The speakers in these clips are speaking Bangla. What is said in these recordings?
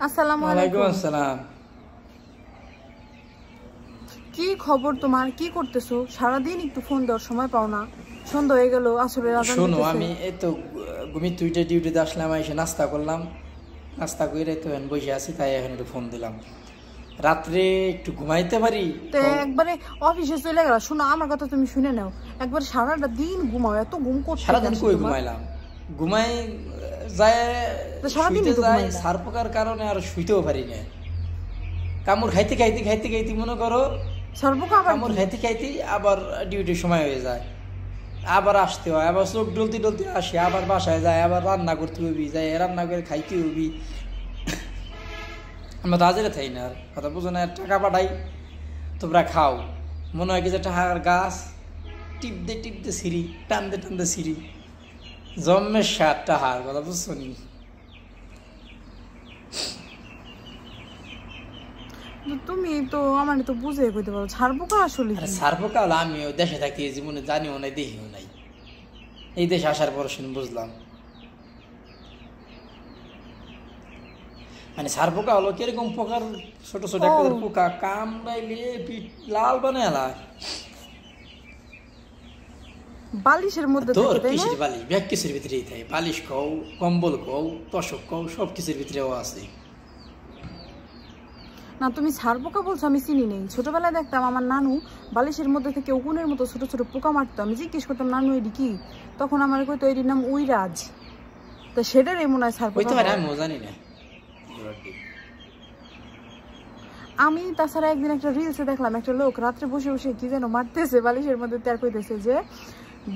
আসসালামু ওয়ালাইকুম আলাইকুম। আসসালাম। কি খবর তোমার? কি করতেছো? সারাদিন একটু ফোন দেওয়ার সময় পাও না। সন্ধ্যা হয়ে গেল, আসরের আজান শোনো, দিতেছে। আমি এই তো ডিউটিতে আসলাম, এসে নাস্তা করলাম, নাস্তা করে তো এখন বসে আছি, তাই এখন একটু ফোন দিলাম। রাত্রে একটু ঘুমাইতে পারি তো একবারে অফিসে চলে গেল। শোনো, আমার কথা তুমি শুনে নাও। একবার সারাটা দিন ঘুমাও, এত ঘুম করতে সারাদিন কই ঘুমাইলাম, ঘুমাই যায় শুইতে যাই, সার পোকার কারণে আর শুইতেও পারি না। কামড় খাইতে খাইতে খাইতে খাইতে মনে করো কামড় খাইতে খাইতে আবার ডিউটির সময় হয়ে যায়, আবার আসতে হয়, আবার চোখ ডলতে ডলতে আসে, আবার বাসায় যায়, আবার রান্না করতে হবি, যাই রান্না করে খাইতে হবি। আমরা তো হাজিরে থাই না, আর কথা বুঝো না, টাকা পাঠাই তোমরা খাও, মনে হয় কি যে টাকার গাছ টিপতে টিপতে সিঁড়ি, টানতে টানতে সিঁড়ি, জন্মের সার টাহার, কথা বুঝছো নি? তুমি তো আমার তো বুঝে কইতে পারো ছাড়বো কা আসলে কি? ছাড়বো কাল আমিও দেশে থাকি, জীবনে জানিও নাই দেখিও নাই, এই দেশে আসার পর শুনে বুঝলাম। মানে সার পোকা হলো কিরকম পোকার, ছোট ছোট পোকা কামড়াইলে পিঠ লাল বানায়। বালিশের মধ্যে তোর কিসের বালিশ? ব্যাগ কিসের ভিতরেই থাকে, বালিশ কও, কম্বল কও, তোষক কও, সব কিছুর ভিতরেও আছে। না, তুমি ছাড়পোকা বলছো, আমি চিনি নেই। ছোটবেলায় দেখতাম আমার নানু বালিশের মধ্যে থেকে উকুনের মতো ছোট ছোট পোকা মারতো। আমি জিজ্ঞেস করতাম, নানু এটি কি? তখন আমার কইতো এটির নাম উইরাজ। তো সেটারই মনে হয় ছাড়পোকা। আমিও জানি না। আমি তাছাড়া একদিন একটা রিলসে দেখলাম, একটা লোক রাত্রে বসে বসে কি যেন মারতেছে বালিশের মধ্যে, তার কইতেছে যে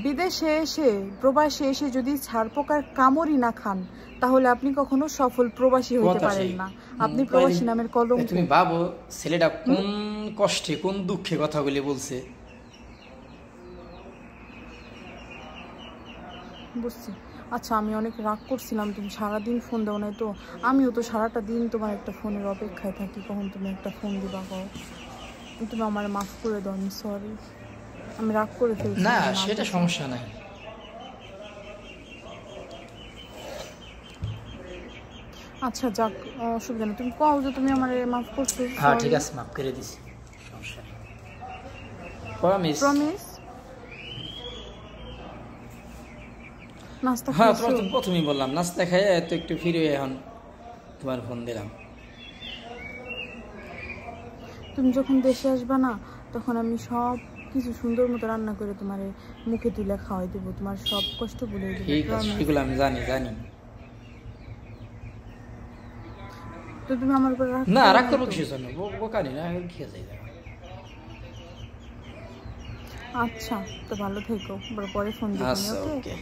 বিদেশে এসে, প্রবাসে এসে যদি ছাড়পোকার কামড়ই না খান, তাহলে আপনি কখনো সফল প্রবাসী হতে পারেন না। আপনি প্রবাসী নামের কলম। তুমি ভাবো ছেলেটা কোন কষ্টে, কোন দুঃখে কথাগুলি বলছে। বুঝছি। আচ্ছা, আমি অনেক রাগ করছিলাম, তুমি সারাদিন ফোন দাও নাই তো। আমিও তো সারাটা দিন তোমার একটা ফোনের অপেক্ষায় থাকি, কখন তুমি একটা ফোন দিবা। তুমি আমার মাফ করে দাও, আমি সরি, আমি রাগ করে ফেলছি। না, সেটা সমস্যা নাই। আচ্ছা যাক, অসুবিধা নেই। তুমি কও যে তুমি আমার মাফ করছো। হ্যাঁ ঠিক আছে, মাফ করে দিছি, সমস্যা নেই। প্রমিস। প্রমিস। নাস্তা হ্যাঁ, খাইছো? প্রথমেই বললাম নাস্তা খাইয়ে তো একটু ফিরে এখন তোমার ফোন দিলাম। তুমি যখন দেশে আসবা না, তখন আমি সব কিছু সুন্দর মতো রান্না করে তোমার মুখে তুলে খাওয়াই দেবো, তোমার সব কষ্ট ভুলে দেবো। ঠিক আছে, সেগুলো আমি জানি। তো তুমি আমার উপর না রাগ করবো কিসের জন্য? বোকানি না, খেয়ে যাই। আচ্ছা, তো ভালো থেকো, পরে ফোন দিবো। আচ্ছা, ওকে।